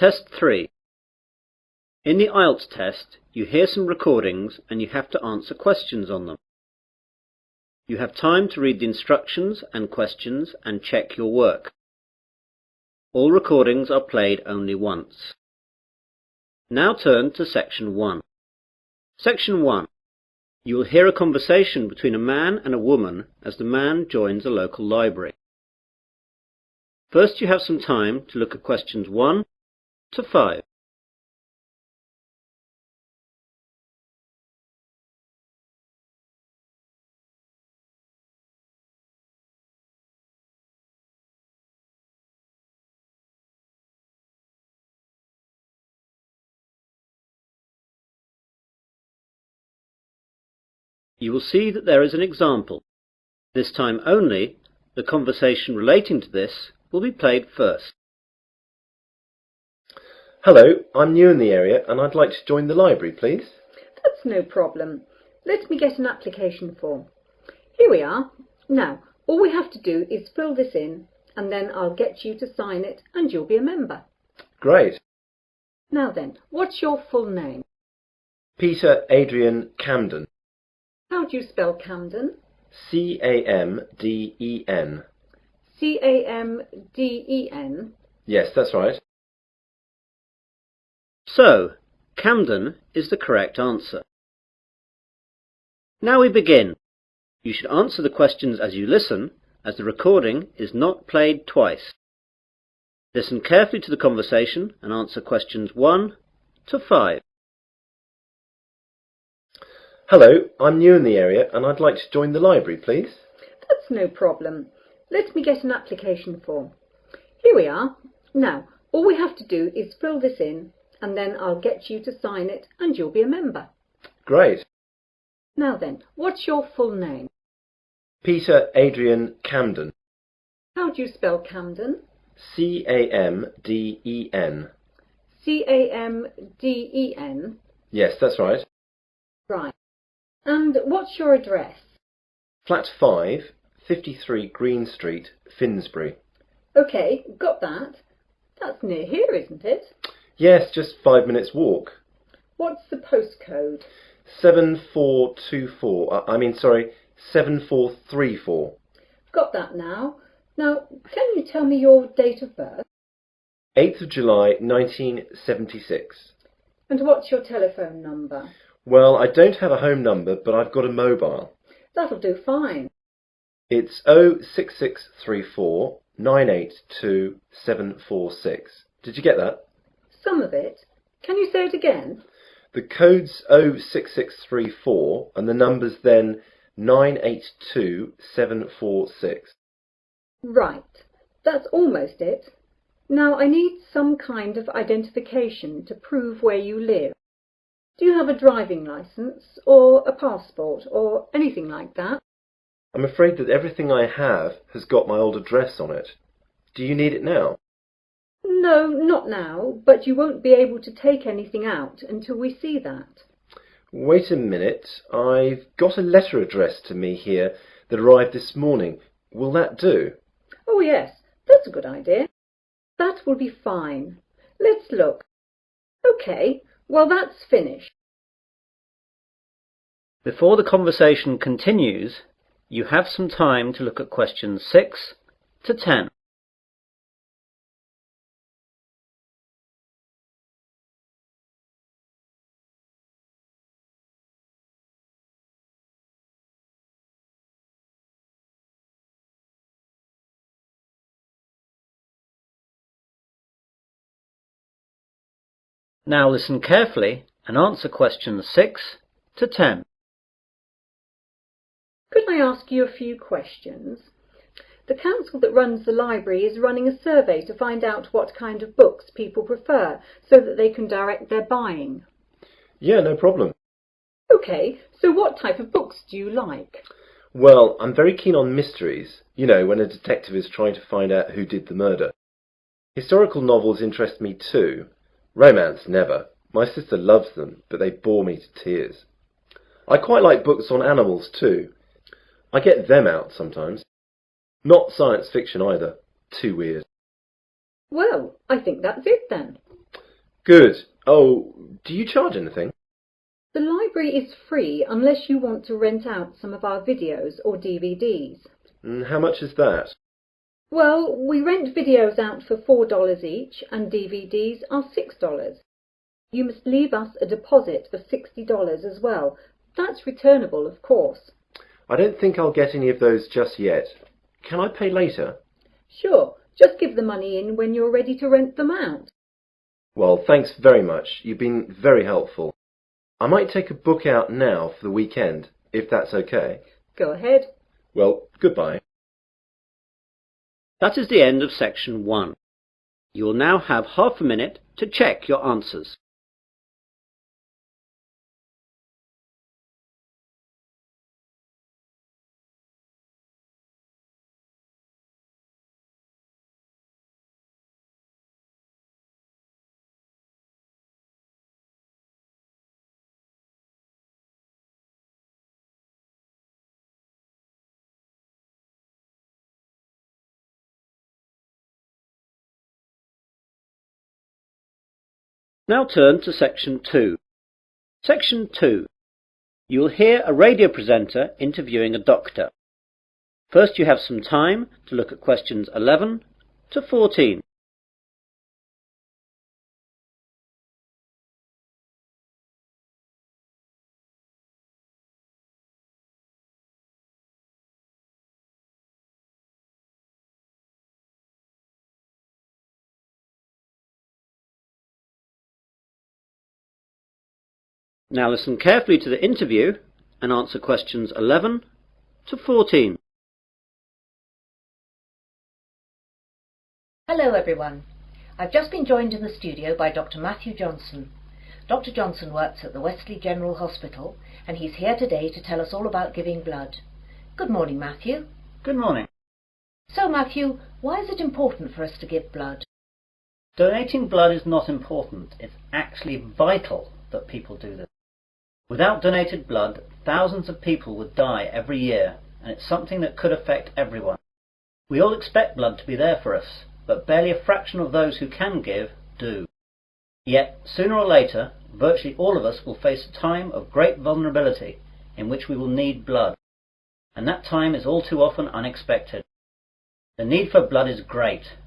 Test 3. In the IELTS test, you hear some recordings and you have to answer questions on them. You have time to read the instructions and questions and check your work. All recordings are played only once. Now turn to Section 1. Section 1. You will hear a conversation between a man and a woman as the man joins a local library. First, you have some time to look at questions 1 to 5. You will see that there is an example. This time only, the conversation relating to this will be played first. Hello, I'm new in the area and I'd like to join the library, please. That's no problem. Let me get an application form. Here we are. Now, all we have to do is fill this in and then I'll get you to sign it and you'll be a member. Great. Now then, what's your full name? Peter Adrian Camden. How do you spell Camden? C-A-M-D-E-N. C-A-M-D-E-N? Yes, that's right. So, Camden is the correct answer. Now we begin. You should answer the questions as you listen, as the recording is not played twice. Listen carefully to the conversation and answer questions 1 to 5. Hello, I'm new in the area and I'd like to join the library, please. That's no problem. Let me get an application form. Here we are. Now, all we have to do is fill this in and then I'll get you to sign it and you'll be a member. Great. Now then, what's your full name? Peter Adrian Camden. How do you spell Camden? C-A-M-D-E-N. C-A-M-D-E-N? Yes, that's right. Right. And what's your address? Flat 5, 53 Green Street, Finsbury. OK, got that. That's near here, isn't it? Yes, just 5 minutes walk. What's the postcode? 7434. Got that now. Now, can you tell me your date of birth? 8th of July 1976. And what's your telephone number? Well, I don't have a home number, but I've got a mobile. That'll do fine. It's 06634 982 746. Did you get that? Some of it. Can you say it again? The code's 06634 and the number's then 982 746. Right. That's almost it. Now I need some kind of identification to prove where you live. Do you have a driving licence or a passport or anything like that? I'm afraid that everything I have has got my old address on it. Do you need it now? No, not now, but you won't be able to take anything out until we see that. Wait a minute. I've got a letter addressed to me here that arrived this morning. Will that do? Oh yes, that's a good idea. That will be fine. Let's look. OK, well that's finished. Before the conversation continues, you have some time to look at questions 6 to 10. Now listen carefully and answer questions 6 to 10. Could I ask you a few questions? The council that runs the library is running a survey to find out what kind of books people prefer so that they can direct their buying. Yeah, no problem. OK, so what type of books do you like? Well, I'm very keen on mysteries. You know, when a detective is trying to find out who did the murder. Historical novels interest me too. Romance, never. My sister loves them, but they bore me to tears. I quite like books on animals too. I get them out sometimes. Not science fiction either. Too weird. Well, I think that's it then. Good. Oh, do you charge anything? The library is free unless you want to rent out some of our videos or DVDs. How much is that? Well, we rent videos out for $4 each and DVDs are $6. You must leave us a deposit of $60 as well. That's returnable, of course. I don't think I'll get any of those just yet. Can I pay later? Sure, just give the money in when you're ready to rent them out. Well, thanks very much. You've been very helpful. I might take a book out now for the weekend, if that's okay. Go ahead. Well, goodbye. That is the end of section 1. You will now have half a minute to check your answers. Now turn to section 2. Section 2. You will hear a radio presenter interviewing a doctor. First you have some time to look at questions 11 to 14. Now listen carefully to the interview and answer questions 11 to 14. Hello everyone. I've just been joined in the studio by Dr. Matthew Johnson. Dr. Johnson works at the Wesley General Hospital and he's here today to tell us all about giving blood. Good morning, Matthew. Good morning. So Matthew, why is it important for us to give blood? Donating blood is not important. It's actually vital that people do this. Without donated blood, thousands of people would die every year, and it's something that could affect everyone. We all expect blood to be there for us, but barely a fraction of those who can give do. Yet, sooner or later, virtually all of us will face a time of great vulnerability in which we will need blood, and that time is all too often unexpected. The need for blood is great.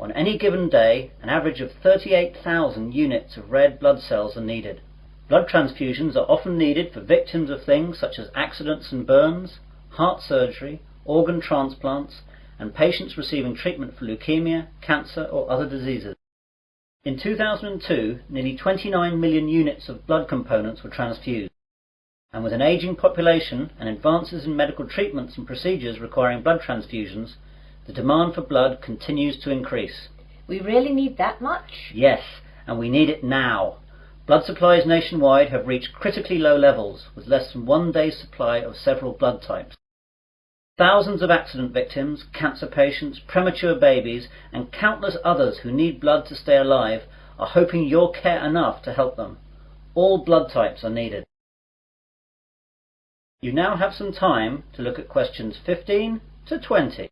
On any given day, an average of 38,000 units of red blood cells are needed. Blood transfusions are often needed for victims of things such as accidents and burns, heart surgery, organ transplants, and patients receiving treatment for leukemia, cancer or other diseases. In 2002, nearly 29 million units of blood components were transfused, and with an ageing population and advances in medical treatments and procedures requiring blood transfusions, the demand for blood continues to increase. We really need that much? Yes, and we need it now. Blood supplies nationwide have reached critically low levels, with less than 1 day's supply of several blood types. Thousands of accident victims, cancer patients, premature babies, and countless others who need blood to stay alive are hoping you'll care enough to help them. All blood types are needed. You now have some time to look at questions 15 to 20.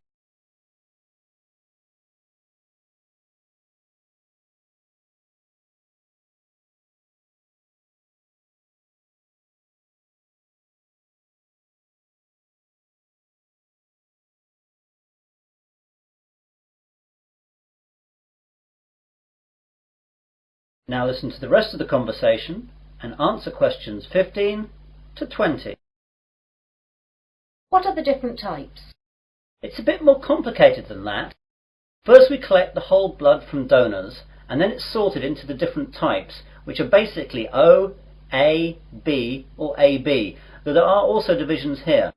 Now listen to the rest of the conversation and answer questions 15 to 20. What are the different types? It's a bit more complicated than that. First we collect the whole blood from donors, and then it's sorted into the different types, which are basically O, A, B or AB, though there are also divisions here.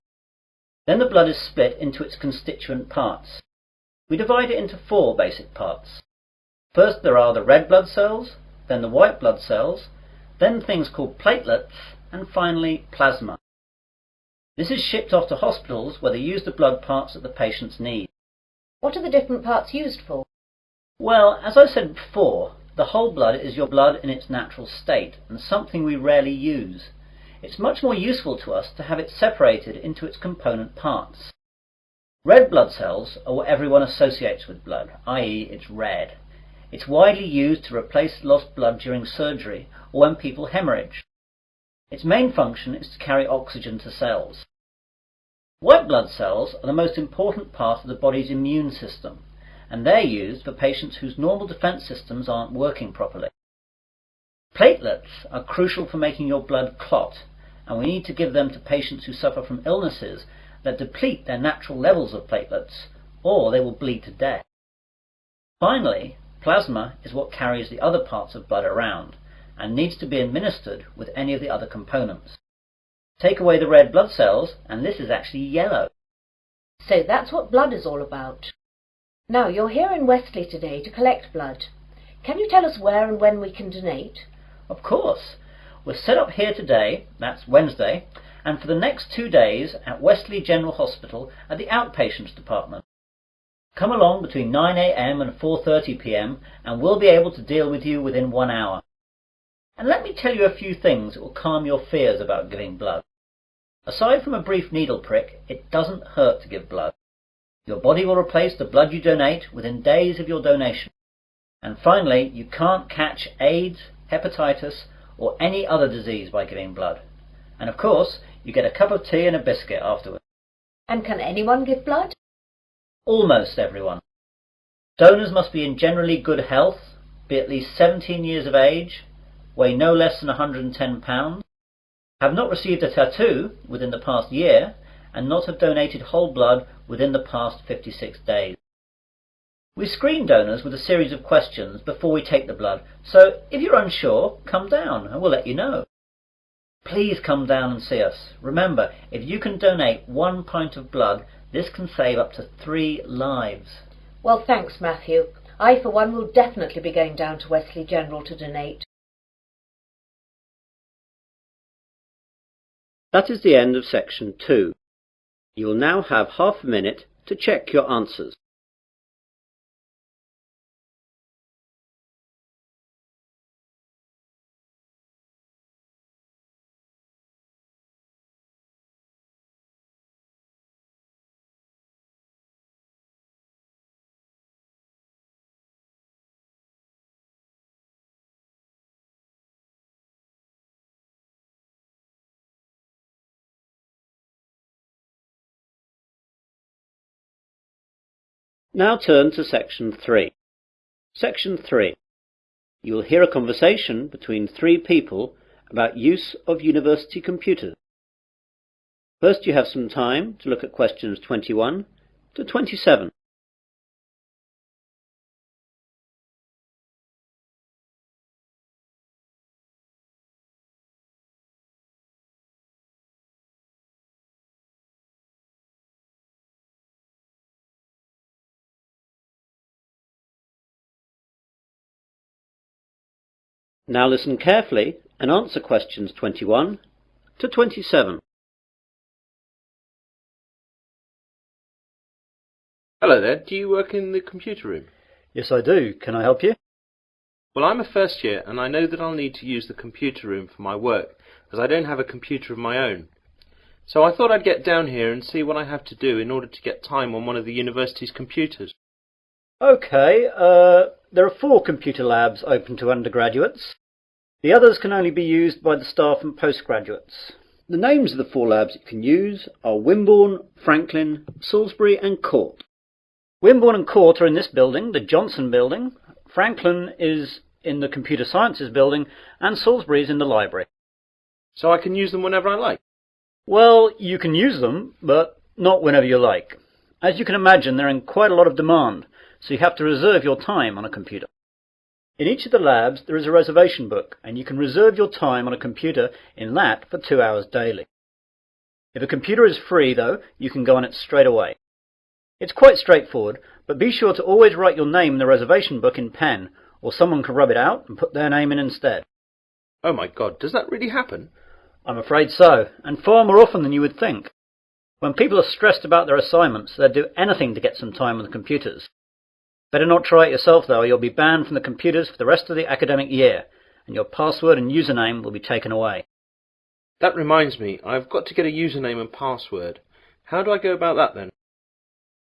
Then the blood is split into its constituent parts. We divide it into 4 basic parts. First there are the red blood cells, then the white blood cells, then things called platelets, and finally plasma. This is shipped off to hospitals where they use the blood parts that the patients need. What are the different parts used for? Well, as I said before, the whole blood is your blood in its natural state, and something we rarely use. It's much more useful to us to have it separated into its component parts. Red blood cells are what everyone associates with blood, i.e. it's red. It's widely used to replace lost blood during surgery or when people hemorrhage. Its main function is to carry oxygen to cells. White blood cells are the most important part of the body's immune system, and they're used for patients whose normal defense systems aren't working properly. Platelets are crucial for making your blood clot, and we need to give them to patients who suffer from illnesses that deplete their natural levels of platelets, or they will bleed to death. Finally, plasma is what carries the other parts of blood around, and needs to be administered with any of the other components. Take away the red blood cells, and this is actually yellow. So that's what blood is all about. Now, you're here in Wesley today to collect blood. Can you tell us where and when we can donate? Of course. We're set up here today, that's Wednesday, and for the next 2 days at Wesley General Hospital at the outpatients department. Come along between 9 a.m. and 4:30 p.m. and we'll be able to deal with you within 1 hour. And let me tell you a few things that will calm your fears about giving blood. Aside from a brief needle prick, it doesn't hurt to give blood. Your body will replace the blood you donate within days of your donation. And finally, you can't catch AIDS, hepatitis, or any other disease by giving blood. And of course, you get a cup of tea and a biscuit afterwards. And can anyone give blood? Almost everyone. Donors must be in generally good health, be at least 17 years of age, weigh no less than 110 pounds, have not received a tattoo within the past year, and not have donated whole blood within the past 56 days. We screen donors with a series of questions before we take the blood, so if you're unsure, come down and we'll let you know. Please come down and see us. Remember, if you can donate 1 pint of blood, this can save up to 3 lives. Well, thanks, Matthew. I, for one, will definitely be going down to Wesley General to donate. That is the end of section 2. You will now have half a minute to check your answers. Now turn to section 3. Section 3. You will hear a conversation between 3 people about use of university computers. First, you have some time to look at questions 21 to 27. Now listen carefully and answer questions 21 to 27. Hello there, do you work in the computer room? Yes, I do. Can I help you? Well, I'm a first year and I know that I'll need to use the computer room for my work, as I don't have a computer of my own. So I thought I'd get down here and see what I have to do in order to get time on one of the university's computers. Okay, there are 4 computer labs open to undergraduates. The others can only be used by the staff and postgraduates. The names of the 4 labs you can use are Wimborne, Franklin, Salisbury and Court. Wimborne and Court are in this building, the Johnson building. Franklin is in the Computer Sciences building and Salisbury is in the library. So I can use them whenever I like? Well, you can use them, but not whenever you like. As you can imagine, they're in quite a lot of demand, so you have to reserve your time on a computer. In each of the labs there is a reservation book, and you can reserve your time on a computer in that for 2 hours daily. If a computer is free, though, you can go on it straight away. It's quite straightforward, but be sure to always write your name in the reservation book in pen, or someone can rub it out and put their name in instead. Oh my God, does that really happen? I'm afraid so, and far more often than you would think. When people are stressed about their assignments, they'll do anything to get some time on the computers. Better not try it yourself, though, or you'll be banned from the computers for the rest of the academic year, and your password and username will be taken away. That reminds me, I've got to get a username and password. How do I go about that then?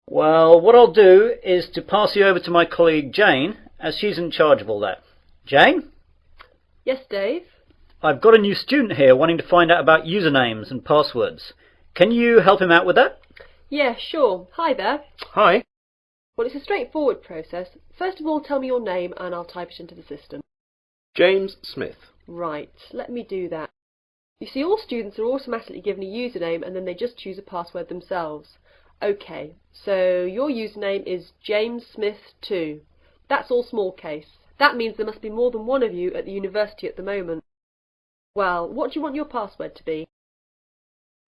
Well, what I'll do is to pass you over to my colleague Jane, as she's in charge of all that. Jane? Yes, Dave? I've got a new student here wanting to find out about usernames and passwords. Can you help him out with that? Yeah, sure. Hi there. Hi. Well, it's a straightforward process. First of all, tell me your name and I'll type it into the system. James Smith. Right, let me do that. You see, all students are automatically given a username and then they just choose a password themselves. OK, so your username is JamesSmith2. That's all small case. That means there must be more than one of you at the university at the moment. Well, what do you want your password to be?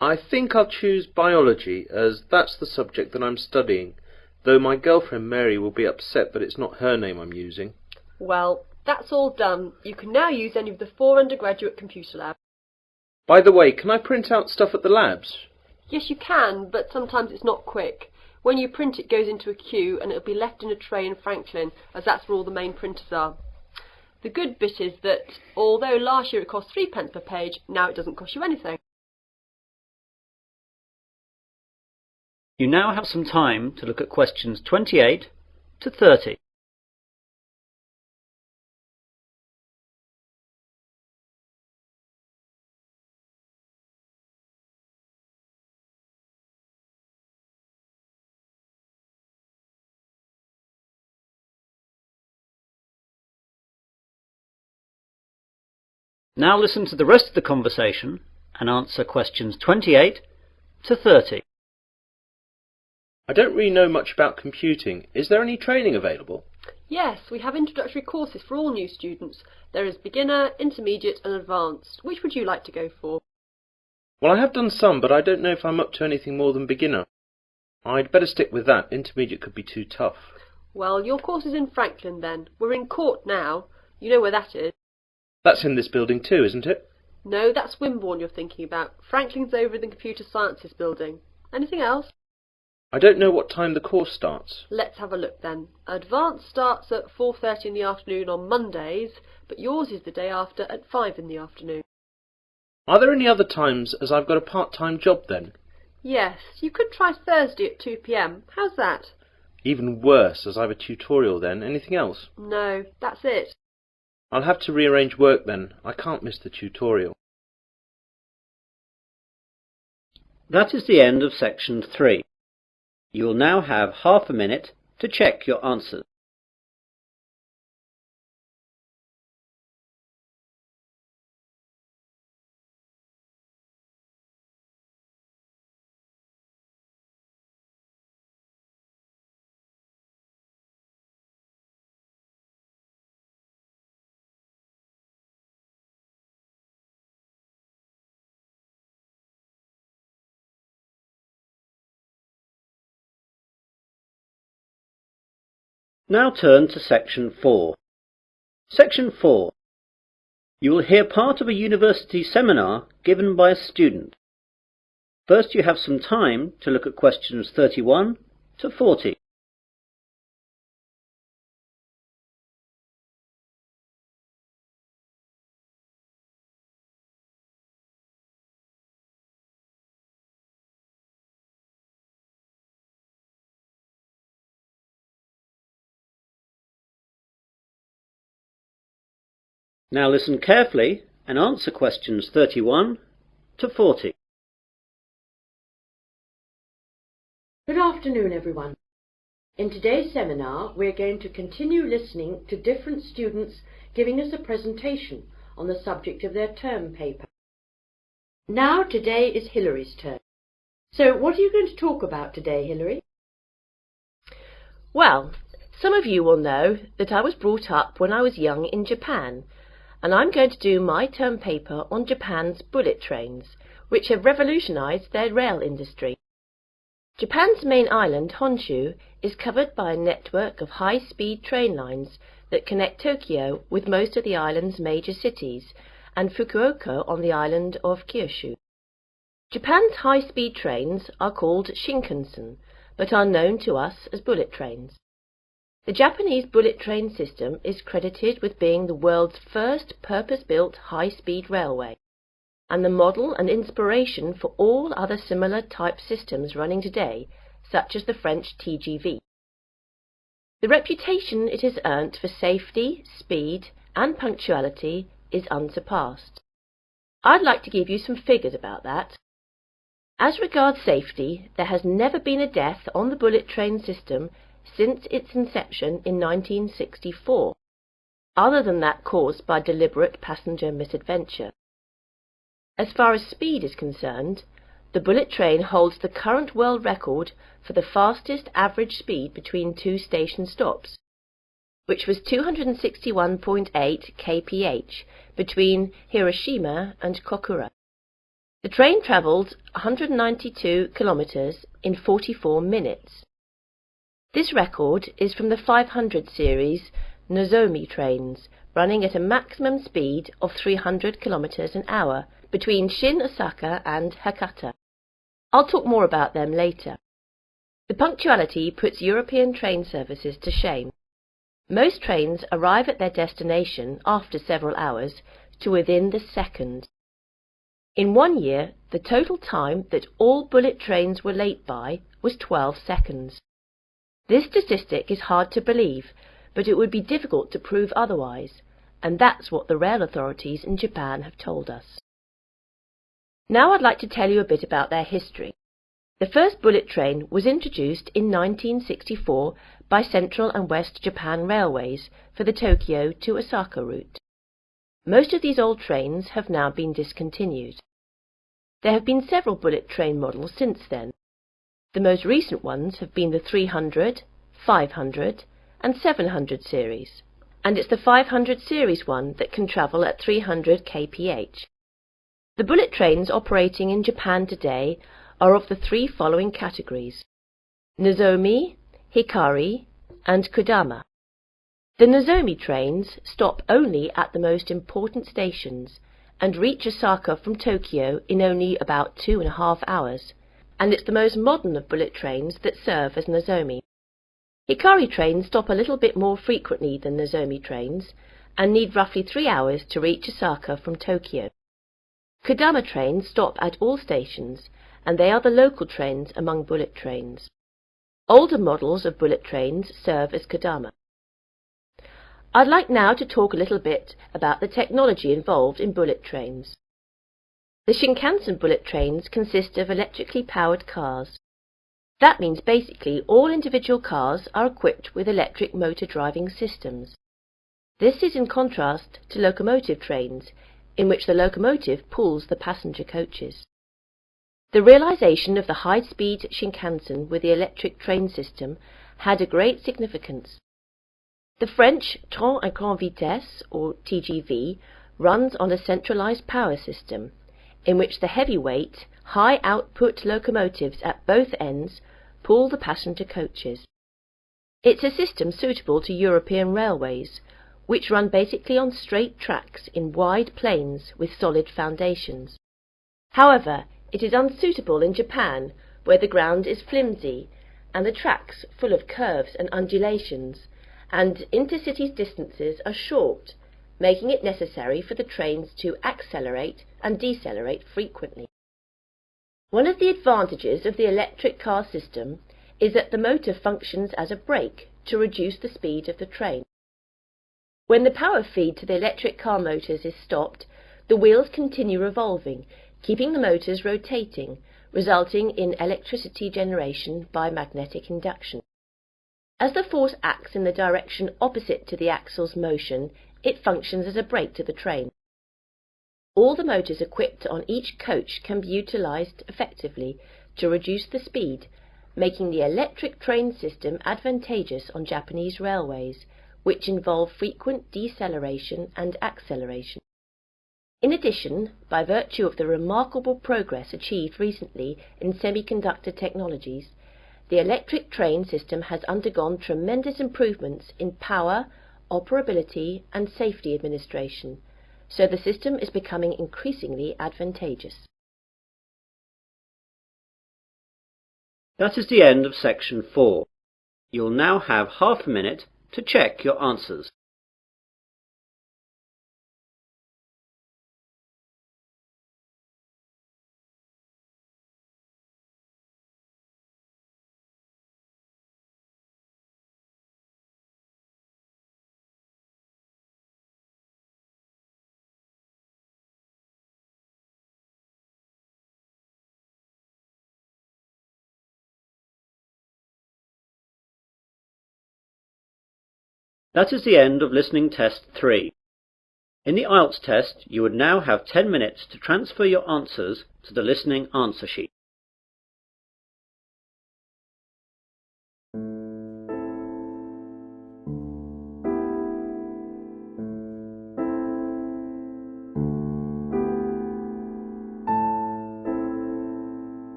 I think I'll choose biology, as that's the subject that I'm studying, though my girlfriend Mary will be upset that it's not her name I'm using. Well, that's all done. You can now use any of the 4 undergraduate computer labs. By the way, can I print out stuff at the labs? Yes, you can, but sometimes it's not quick. When you print, it goes into a queue and it'll be left in a tray in Franklin, as that's where all the main printers are. The good bit is that, although last year it cost 3p per page, now it doesn't cost you anything. You now have some time to look at questions 28 to 30. Now listen to the rest of the conversation and answer questions 28 to 30. I don't really know much about computing. Is there any training available? Yes, we have introductory courses for all new students. There is beginner, intermediate and advanced. Which would you like to go for? Well, I have done some, but I don't know if I'm up to anything more than beginner. I'd better stick with that. Intermediate could be too tough. Well, your course is in Franklin then. We're in Court now. You know where that is. That's in this building too, isn't it? No, that's Wimborne you're thinking about. Franklin's over in the Computer Sciences building. Anything else? I don't know what time the course starts. Let's have a look then. Advanced starts at 4:30 in the afternoon on Mondays, but yours is the day after at 5 in the afternoon. Are there any other times, as I've got a part-time job then? Yes, you could try Thursday at 2 p.m. How's that? Even worse, as I've a tutorial then. Anything else? No, that's it. I'll have to rearrange work then. I can't miss the tutorial. That is the end of section 3. You will now have half a minute to check your answers. Now turn to section 4. Section 4. You will hear part of a university seminar given by a student. First you have some time to look at questions 31 to 40. Now listen carefully and answer questions 31 to 40. Good afternoon, everyone. In today's seminar, we're going to continue listening to different students giving us a presentation on the subject of their term paper. Now, today is Hillary's turn. So, what are you going to talk about today, Hillary? Well, some of you will know that I was brought up when I was young in Japan, and I'm going to do my term paper on Japan's bullet trains, which have revolutionized their rail industry. Japan's main island, Honshu, is covered by a network of high-speed train lines that connect Tokyo with most of the island's major cities, and Fukuoka on the island of Kyushu. Japan's high-speed trains are called Shinkansen, but are known to us as bullet trains. The Japanese bullet train system is credited with being the world's first purpose-built high-speed railway, and the model and inspiration for all other similar type systems running today, such as the French TGV. The reputation it has earned for safety, speed and punctuality is unsurpassed. I'd like to give you some figures about that. As regards safety, there has never been a death on the bullet train system since its inception in 1964, other than that caused by deliberate passenger misadventure. As far as speed is concerned, the bullet train holds the current world record for the fastest average speed between two station stops, which was 261.8 kph between Hiroshima and Kokura. The train travelled 192 kilometres in 44 minutes. This record is from the 500 series Nozomi trains, running at a maximum speed of 300 kilometres an hour between Shin Osaka and Hakata. I'll talk more about them later. The punctuality puts European train services to shame. Most trains arrive at their destination after several hours to within the second. In 1 year, the total time that all bullet trains were late by was 12 seconds. This statistic is hard to believe, but it would be difficult to prove otherwise, and that's what the rail authorities in Japan have told us. Now I'd like to tell you a bit about their history. The first bullet train was introduced in 1964 by Central and West Japan Railways for the Tokyo to Osaka route. Most of these old trains have now been discontinued. There have been several bullet train models since then. The most recent ones have been the 300, 500 and 700 series, and it's the 500 series one that can travel at 300 kph. The bullet trains operating in Japan today are of the three following categories: Nozomi, Hikari and Kodama. The Nozomi trains stop only at the most important stations and reach Osaka from Tokyo in only about 2.5 hours, and it's the most modern of bullet trains that serve as Nozomi. Hikari trains stop a little bit more frequently than Nozomi trains and need roughly 3 hours to reach Osaka from Tokyo. Kodama trains stop at all stations, and they are the local trains among bullet trains. Older models of bullet trains serve as Kodama. I'd like now to talk a little bit about the technology involved in bullet trains. The Shinkansen bullet trains consist of electrically powered cars. That means basically all individual cars are equipped with electric motor driving systems. This is in contrast to locomotive trains, in which the locomotive pulls the passenger coaches. The realization of the high-speed Shinkansen with the electric train system had a great significance. The French train à grande vitesse, or TGV, runs on a centralized power system, in which the heavyweight, high-output locomotives at both ends pull the passenger coaches. It's a system suitable to European railways, which run basically on straight tracks in wide plains with solid foundations. However, it is unsuitable in Japan, where the ground is flimsy and the tracks full of curves and undulations, and intercity distances are short, making it necessary for the trains to accelerate and decelerate frequently. One of the advantages of the electric car system is that the motor functions as a brake to reduce the speed of the train. When the power feed to the electric car motors is stopped, the wheels continue revolving, keeping the motors rotating, resulting in electricity generation by magnetic induction. As the force acts in the direction opposite to the axle's motion, it functions as a brake to the train. All the motors equipped on each coach can be utilized effectively to reduce the speed, making the electric train system advantageous on Japanese railways, which involve frequent deceleration and acceleration. In addition, by virtue of the remarkable progress achieved recently in semiconductor technologies, the electric train system has undergone tremendous improvements in power, operability and safety administration, so the system is becoming increasingly advantageous. That is the end of section 4. You'll now have half a minute to check your answers. That is the end of listening test 3. In the IELTS test, you would now have 10 minutes to transfer your answers to the listening answer sheet.